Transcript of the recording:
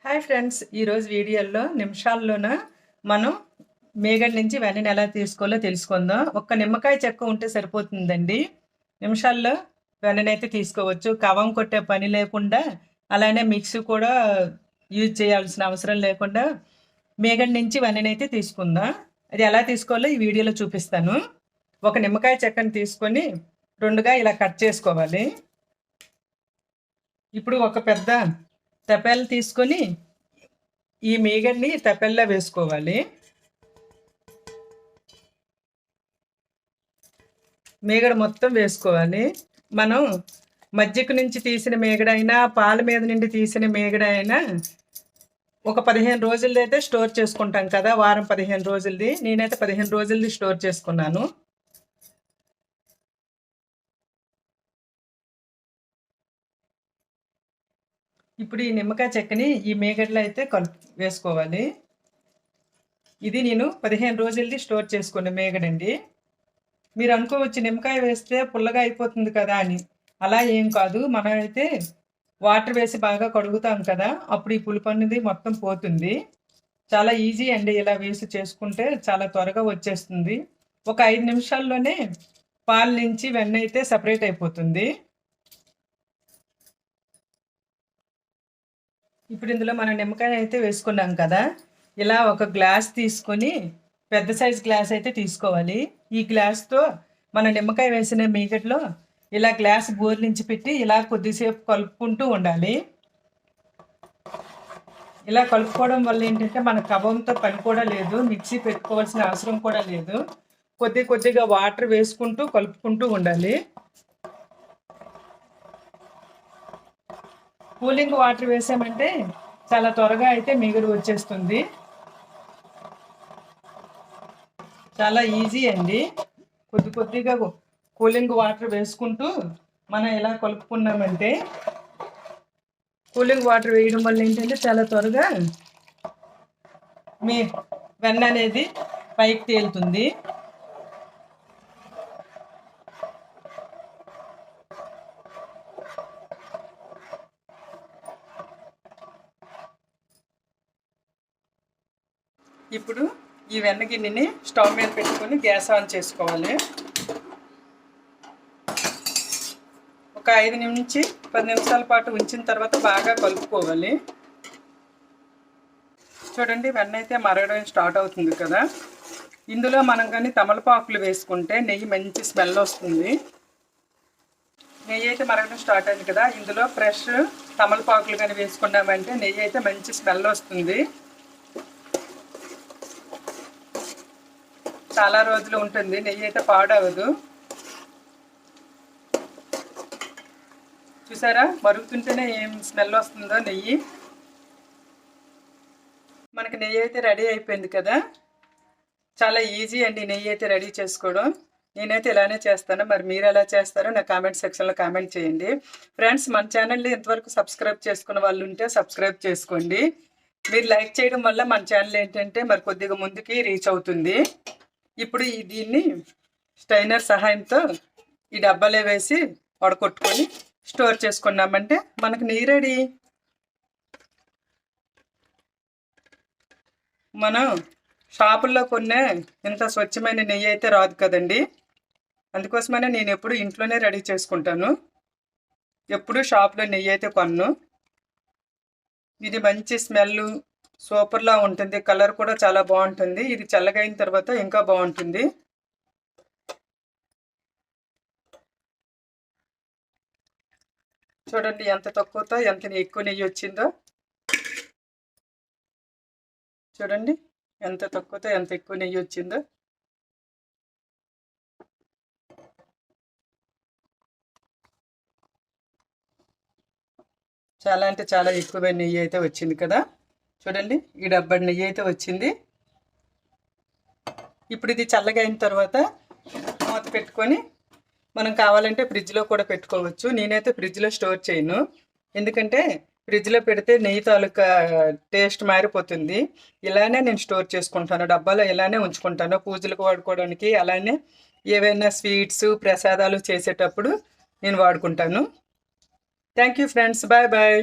Hi friends, ఈరోజు వీడియోలో నిమిషాల్లోన మనం మేగడ నుంచి వెన్నని ఎలా తీసుకోవాలో తెలుసుకుందాం. ఒక్క నిమ్మకాయ చెక్క ఉంటే సరిపోతుందండి. నిమిషాల్లో వెన్ననైతే తీసుకోవచ్చు. కవం కొట్టే పని లేకుండా, అలానే మిక్సీ కూడా యూజ్ చేయాల్సిన అవసరం లేకుండా మేగడ నుంచి వెన్ననైతే తీసుకుందాం. అది ఎలా తీసుకోవాలో ఈ వీడియోలో చూపిస్తాను. ఒక నిమ్మకాయ చెక్కని తీసుకొని రెండుగా ఇలా కట్ చేసుకోవాలి. ఇప్పుడు ఒక పెద్ద తపెలు తీసుకొని ఈ మేగడ్ని తపెల్లో వేసుకోవాలి. మేగడ మొత్తం వేసుకోవాలి. మనం మజ్జిగ నుంచి తీసిన మేగడ అయినా, పాల మీద నుండి తీసిన మేగడ అయినా ఒక 15 రోజులది అయితే స్టోర్ చేసుకుంటాం కదా, వారం 15 రోజులది. నేనైతే 15 రోజులది స్టోర్ చేసుకున్నాను. ఇప్పుడు ఈ నిమ్మకాయ చెక్కని ఈ మేగడలో అయితే వేసుకోవాలి. ఇది నేను 15 రోజులది స్టోర్ చేసుకున్న మేగడండి. మీరు అనుకోవచ్చు నిమ్మకాయ వేస్తే పుల్లగా అయిపోతుంది కదా అని. అలా ఏం కాదు. మనం అయితే వాటర్ వేసి బాగా కడుగుతాం కదా, అప్పుడు ఈ పులుపు అనేది మొత్తం పోతుంది. చాలా ఈజీ అండి. ఇలా వేసి చేసుకుంటే చాలా త్వరగా వచ్చేస్తుంది. ఒక 5 నిమిషాల్లోనే పాల నుంచి వెన్న అయితే సపరేట్ అయిపోతుంది. ఇప్పుడు ఇందులో మనం నిమ్మకాయ అయితే వేసుకున్నాం కదా, ఇలా ఒక గ్లాస్ తీసుకొని పెద్ద సైజ్ గ్లాస్ అయితే తీసుకోవాలి. ఈ గ్లాస్తో మన నిమ్మకాయ వేసిన మీగట్లో ఇలా గ్లాస్ బోర్లించి పెట్టి ఇలా కొద్దిసేపు కలుపుకుంటూ ఉండాలి. ఇలా కలుపుకోవడం వల్ల ఏంటంటే మన కవంతో పని కూడా లేదు, మిక్సీ పెట్టుకోవాల్సిన అవసరం కూడా లేదు. కొద్దిగా వాటర్ వేసుకుంటూ కలుపుకుంటూ ఉండాలి. కూలింగ్ వాటర్ వేసామంటే చాలా త్వరగా అయితే మిగురు వచ్చేస్తుంది. చాలా ఈజీ అండి. కొద్దిగా కూలింగ్ వాటర్ వేసుకుంటూ మనం ఎలా కలుపుకున్నామంటే, కూలింగ్ వాటర్ వేయడం వల్ల ఏంటంటే చాలా త్వరగా మీ వెన్న అనేది పైకి తేలుతుంది. ఇప్పుడు ఈ వెన్న గిన్నెని స్టవ్ మీద పెట్టుకొని గ్యాస్ ఆన్ చేసుకోవాలి. ఒక 5 నుంచి 10 నిమిషాల పాటు ఉంచిన తర్వాత బాగా కలుపుకోవాలి. చూడండి, వెన్న అయితే మరగడం స్టార్ట్ అవుతుంది కదా. ఇందులో మనం కానీ తమలపాకులు వేసుకుంటే నెయ్యి మంచి స్మెల్ వస్తుంది. నెయ్యి అయితే మరగడం స్టార్ట్ అయింది కదా, ఇందులో ఫ్రెష్ తమలపాకులు కానీ వేసుకున్నామంటే నెయ్యి అయితే మంచి స్మెల్ వస్తుంది. చాలా రోజులు ఉంటుంది, నెయ్యి అయితే పాడవదు. చూసారా, మరుగుతుంటేనే ఏం స్మెల్ వస్తుందో నెయ్యి. మనకి నెయ్యి అయితే రెడీ అయిపోయింది కదా. చాలా ఈజీ అండి నెయ్యి అయితే రెడీ చేసుకోవడం. నేనైతే ఇలానే చేస్తాను. మరి మీరు ఎలా చేస్తారో నా కామెంట్ సెక్షన్లో కామెంట్ చేయండి. ఫ్రెండ్స్, మన ఛానల్ని ఇంతవరకు సబ్స్క్రైబ్ చేసుకున్న వాళ్ళు ఉంటే సబ్స్క్రైబ్ చేసుకోండి. మీరు లైక్ చేయడం వల్ల మన ఛానల్ ఏంటంటే మరి కొద్దిగా ముందుకి రీచ్ అవుతుంది. ఇప్పుడు దీన్ని స్టైనర్ సహాయంతో ఈ డబ్బాలో వేసి వడకొట్టుకొని స్టోర్ చేసుకున్నామంటే మనకు నెయ్యి రెడీ. మనం షాపుల్లో కొనే ఇంత స్వచ్ఛమైన నెయ్యి అయితే రాదు కదండి. అందుకోసమనే నేను ఎప్పుడు ఇంట్లోనే రెడీ చేసుకుంటాను. ఎప్పుడు షాప్లో నెయ్యి అయితే కొన్ను. ఇది మంచి స్మెల్ సూపర్లా ఉంటుంది. కలర్ కూడా చాలా బాగుంటుంది. ఇది చల్లగైన తర్వాత ఇంకా బాగుంటుంది. చూడండి ఎంత తక్కువతో ఎంత ఎక్కువ నెయ్యి వచ్చిందో. చూడండి ఎంత తక్కువతో ఎంత ఎక్కువ నెయ్యి వచ్చిందో. చాలా అంటే చాలా ఎక్కువ నెయ్యి అయితే వచ్చింది కదా. చూడండి, ఈ డబ్బడి నెయ్యి అయితే వచ్చింది. ఇప్పుడు ఇది చల్లగా అయిన తర్వాత మూత పెట్టుకొని మనం కావాలంటే ఫ్రిడ్జ్లో కూడా పెట్టుకోవచ్చు. నేనైతే ఫ్రిడ్జ్లో స్టోర్ చేయను, ఎందుకంటే ఫ్రిడ్జ్లో పెడితే నెయ్యి తాలూకా టేస్ట్ మారిపోతుంది. ఇలానే నేను స్టోర్ చేసుకుంటాను, డబ్బాలో ఇలానే ఉంచుకుంటాను పూజలకు వాడుకోవడానికి. అలానే ఏవైనా స్వీట్స్ ప్రసాదాలు చేసేటప్పుడు నేను వాడుకుంటాను. Thank you friends, bye bye.